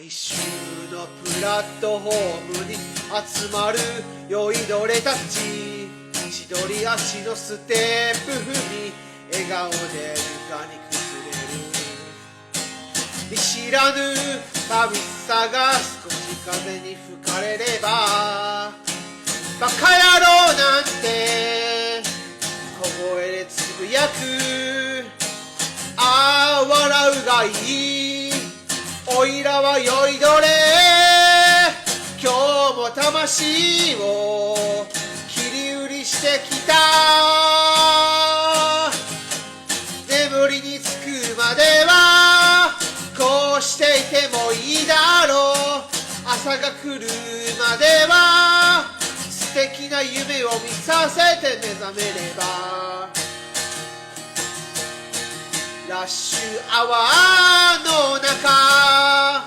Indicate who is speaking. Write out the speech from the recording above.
Speaker 1: 来週のプラットフォームに集まる酔いどれたち、千鳥足のステップ踏み笑顔で床に崩れる。見知らぬ寂しさが少し風に吹かれれば、バカ野郎なんて小声でつぶやく。ああ笑うがいい、おいらは酔いどれ。今日も魂を切り売りしてきた。眠りにつくまではこうしていてもいいだろう。朝が来るまでは素敵な夢を見させて目覚めれば。ラッシュアワーの中